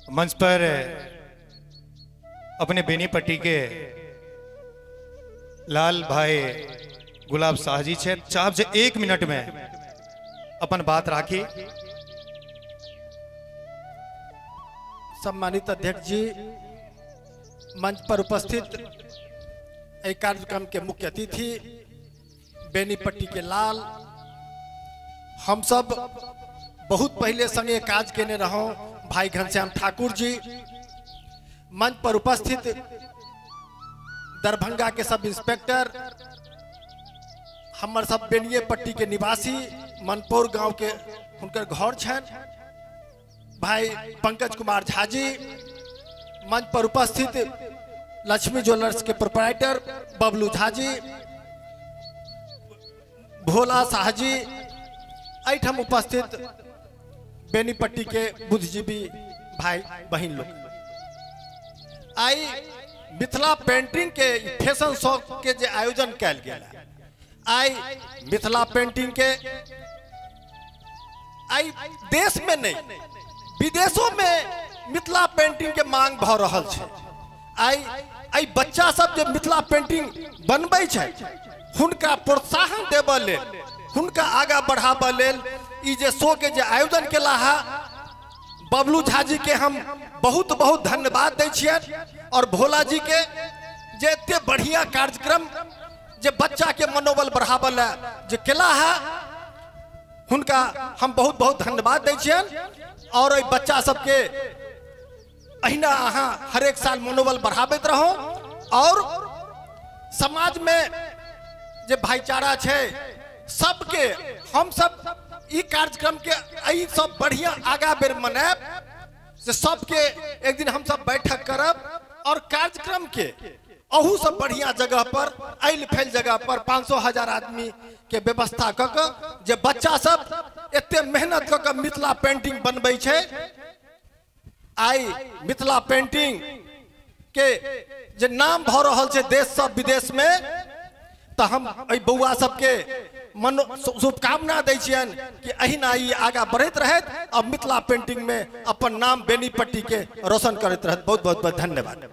मंच पर अपने बेनीपट्टी के लाल भाई गुलाब शाह जी छे चाप जे 1 मिनट में अपन बात राखी। सम्मानित अध्यक्ष जी, मंच पर उपस्थित एक कार्यक्रम के मुख्य अतिथि बेनीपट्टी के लाल, हम सब बहुत पहले संगे काज केने रहो भाई घनश्याम ठाकुर जी, मंच पर उपस्थित दरभंगा के सब इंस्पेक्टर, हमर सब बेनीपट्टी के निवासी मनपुर गांव के हुनकर घर छन भाई पंकज कुमार झा जी, मंच पर उपस्थित लक्ष्मी ज्वेलर्स के प्रोप्राइटर बबलू झा जी, भोला शाह जी, ऐठम उपस्थित बेनीपट्टी के बुद्धिजीवी भाई बहन लोग। आई मिथिला पेंटिंग के फैशन शो के जे आयोजन कैल गेल, आई मिथिला पेंटिंग के आई देश में नहीं विदेशों में मिथिला पेंटिंग के मांग भ रहल छे। आई बच्चा सब जे मिथिला पेंटिंग बनबै छे हुनका प्रोत्साहन देबे लेल, हुनका आगा बढ़ाबे लेल ई जे शो के जे आयोजन केला है, बबलू झा जी के हम बहुत बहुत धन्यवाद दै छियन और भोला जी के जे एते बढ़िया कार्यक्रम जे बच्चा के मनोबल बढ़ाबे ला जे केला है, हुनका हम बहुत बहुत धन्यवाद दै छियन। और ओइ बच्चा सबके अहिना अहाँ हर एक साल मनोबल बढ़ाबैत रहो और समाज में जे भाईचारा छे सबके हम सब ई कार्यक्रम के आई सब बढ़िया आगा बेर मनाएब से सबके एक दिन हम सब बैठक करब और कार्यक्रम के अहू सब बढ़िया जगह पर ऐल फैल जगह पर 500,000 आदमी के व्यवस्था क के जे बच्चा सब एते मेहनत क के मिथिला पेंटिंग बनबै छे, आई मिथिला पेंटिंग के जे नाम भ रहल छे देश सब विदेश में, तो हम ऐ बउआ सबके शुभकामना दै छियन कि अहिना ई आगा बढ़त रहत और मिथिला पेंटिंग में अपन नाम बेनीपट्टी के रोशन करत रहत। बहुत बहुत धन्यवाद।